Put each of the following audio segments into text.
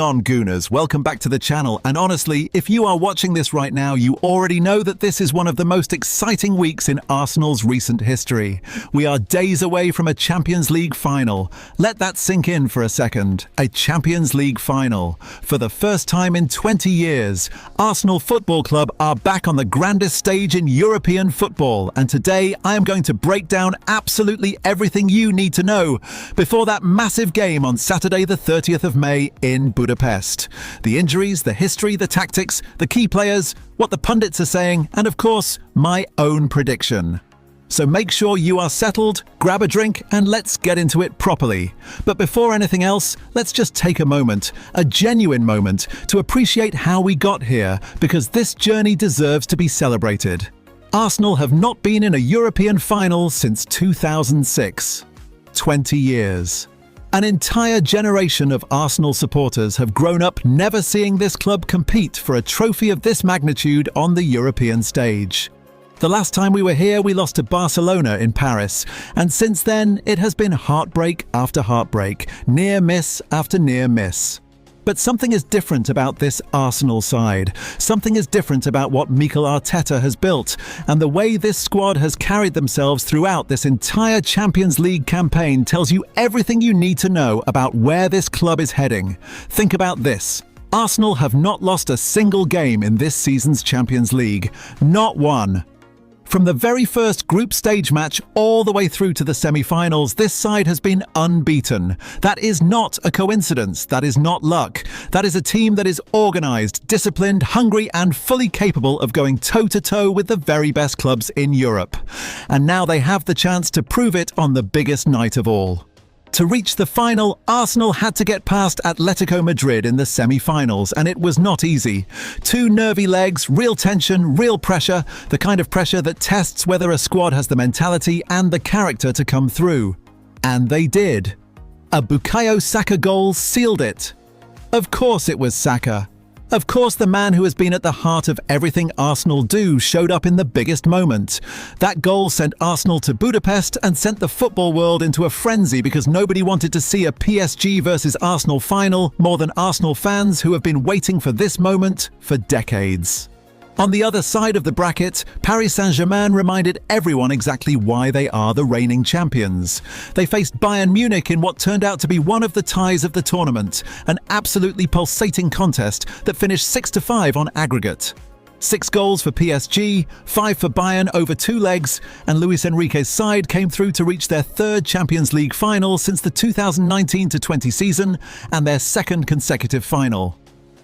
On Gooners, welcome back to the channel, and honestly, if you are watching this right now, you already know that this is one of the most exciting weeks in Arsenal's recent history. We are days away from a Champions League final. Let that sink in for a second. A Champions League final. For the first time in 20 years, Arsenal Football Club are back on the grandest stage in European football, and today I am going to break down absolutely everything you need to know before that massive game on Saturday the 30th of May in Budapest. The injuries, the history, the tactics, the key players, what the pundits are saying, and of course, my own prediction. So make sure you are settled, grab a drink, and let's get into it properly. But before anything else, let's just take a moment, a genuine moment, to appreciate how we got here, because this journey deserves to be celebrated. Arsenal have not been in a European final since 2006. 20 years. An entire generation of Arsenal supporters have grown up never seeing this club compete for a trophy of this magnitude on the European stage. The last time we were here, we lost to Barcelona in Paris, and since then, it has been heartbreak after heartbreak, near miss after near miss. But something is different about this Arsenal side. Something is different about what Mikel Arteta has built, and the way this squad has carried themselves throughout this entire Champions League campaign tells you everything you need to know about where this club is heading. Think about this. Arsenal have not lost a single game in this season's Champions League. Not one. From the very first group stage match all the way through to the semi-finals, this side has been unbeaten. That is not a coincidence. That is not luck. That is a team that is organised, disciplined, hungry and fully capable of going toe-to-toe with the very best clubs in Europe. And now they have the chance to prove it on the biggest night of all. To reach the final, Arsenal had to get past Atletico Madrid in the semi-finals, and it was not easy. Two nervy legs, real tension, real pressure, the kind of pressure that tests whether a squad has the mentality and the character to come through. And they did. A Bukayo Saka goal sealed it. Of course it was Saka. Of course, the man who has been at the heart of everything Arsenal do showed up in the biggest moment. That goal sent Arsenal to Budapest and sent the football world into a frenzy because nobody wanted to see a PSG versus Arsenal final more than Arsenal fans who have been waiting for this moment for decades. On the other side of the bracket, Paris Saint-Germain reminded everyone exactly why they are the reigning champions. They faced Bayern Munich in what turned out to be one of the ties of the tournament, an absolutely pulsating contest that finished 6-5 on aggregate. 6 goals for PSG, 5 for Bayern over 2 legs, and Luis Enrique's side came through to reach their third Champions League final since the 2019-20 season and their second consecutive final.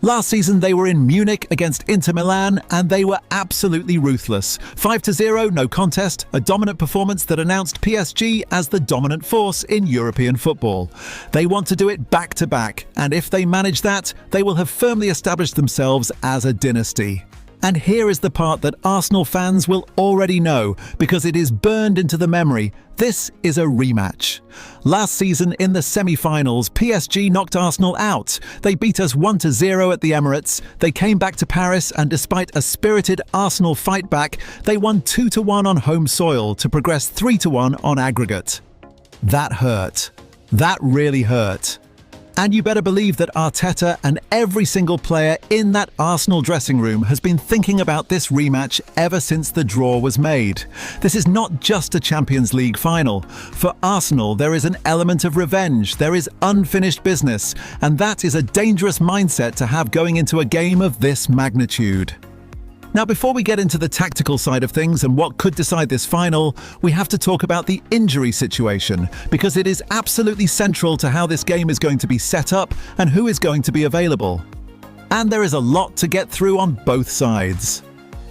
Last season they were in Munich against Inter Milan and they were absolutely ruthless. 5-0, no contest, a dominant performance that announced PSG as the dominant force in European football. They want to do it back to back, and if they manage that, they will have firmly established themselves as a dynasty. And here is the part that Arsenal fans will already know, because it is burned into the memory. This is a rematch. Last season in the semi-finals, PSG knocked Arsenal out. They beat us 1-0 at the Emirates. They came back to Paris and despite a spirited Arsenal fight back, they won 2-1 on home soil to progress 3-1 on aggregate. That hurt. That really hurt. And you better believe that Arteta and every single player in that Arsenal dressing room has been thinking about this rematch ever since the draw was made. This is not just a Champions League final. For Arsenal, there is an element of revenge, there is unfinished business, and that is a dangerous mindset to have going into a game of this magnitude. Now, before we get into the tactical side of things and what could decide this final, we have to talk about the injury situation, because it is absolutely central to how this game is going to be set up and who is going to be available. And there is a lot to get through on both sides.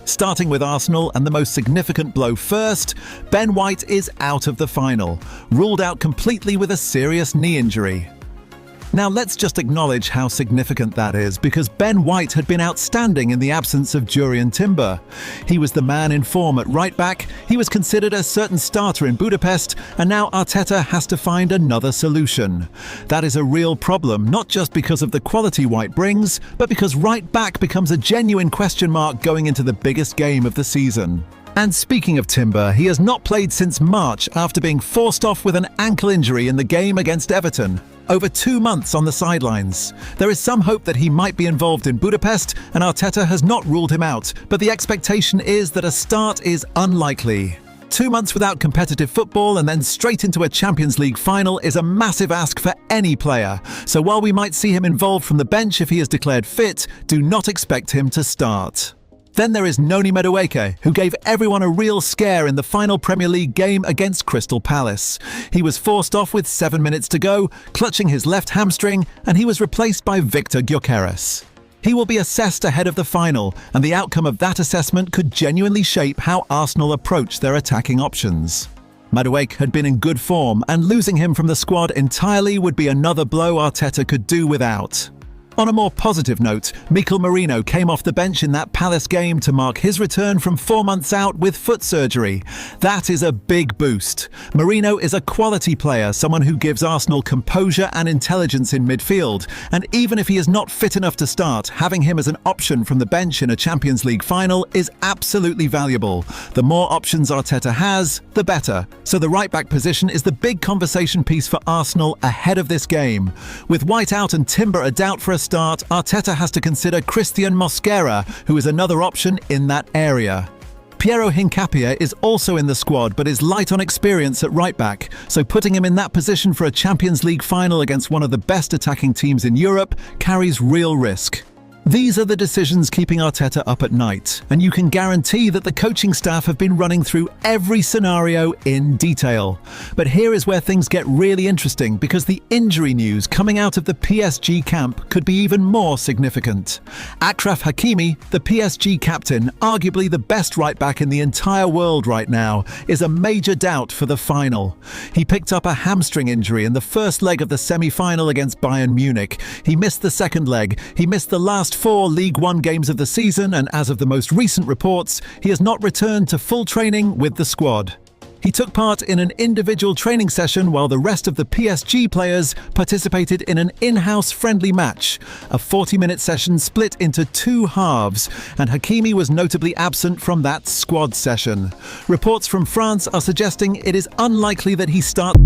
Starting with Arsenal and the most significant blow first, Ben White is out of the final, ruled out completely with a serious knee injury. Now let's just acknowledge how significant that is, because Ben White had been outstanding in the absence of Jurriën Timber. He was the man in form at right back, he was considered a certain starter in Budapest, and now Arteta has to find another solution. That is a real problem, not just because of the quality White brings, but because right back becomes a genuine question mark going into the biggest game of the season. And speaking of Timber, he has not played since March after being forced off with an ankle injury in the game against Everton. over 2 months on the sidelines. There is some hope that he might be involved in Budapest, and Arteta has not ruled him out, but the expectation is that a start is unlikely. 2 months without competitive football and then straight into a Champions League final is a massive ask for any player. So while we might see him involved from the bench if he is declared fit, do not expect him to start. Then there is Noni Madueke, who gave everyone a real scare in the final Premier League game against Crystal Palace. He was forced off with 7 minutes to go, clutching his left hamstring, and he was replaced by Victor Gyökeres. He will be assessed ahead of the final, and the outcome of that assessment could genuinely shape how Arsenal approach their attacking options. Madueke had been in good form, and losing him from the squad entirely would be another blow Arteta could do without. On a more positive note, Mikel Merino came off the bench in that Palace game to mark his return from 4 months out with foot surgery. That is a big boost. Merino is a quality player, someone who gives Arsenal composure and intelligence in midfield, and even if he is not fit enough to start, having him as an option from the bench in a Champions League final is absolutely valuable. The more options Arteta has, the better. So the right-back position is the big conversation piece for Arsenal ahead of this game. With White out and Timber a doubt for a start, Arteta has to consider Christian Mosquera, who is another option in that area. Piero Hincapié is also in the squad but is light on experience at right-back, so putting him in that position for a Champions League final against one of the best attacking teams in Europe carries real risk. These are the decisions keeping Arteta up at night, and you can guarantee that the coaching staff have been running through every scenario in detail. But here is where things get really interesting, because the injury news coming out of the PSG camp could be even more significant. Achraf Hakimi, the PSG captain, arguably the best right-back in the entire world right now, is a major doubt for the final. He picked up a hamstring injury in the first leg of the semi-final against Bayern Munich. He missed the second leg. He missed the last 4 League One games of the season, and as of the most recent reports, he has not returned to full training with the squad. He took part in an individual training session while the rest of the PSG players participated in an in-house friendly match, a 40-minute session split into 2 halves, and Hakimi was notably absent from that squad session. Reports from France are suggesting it is unlikely that he starts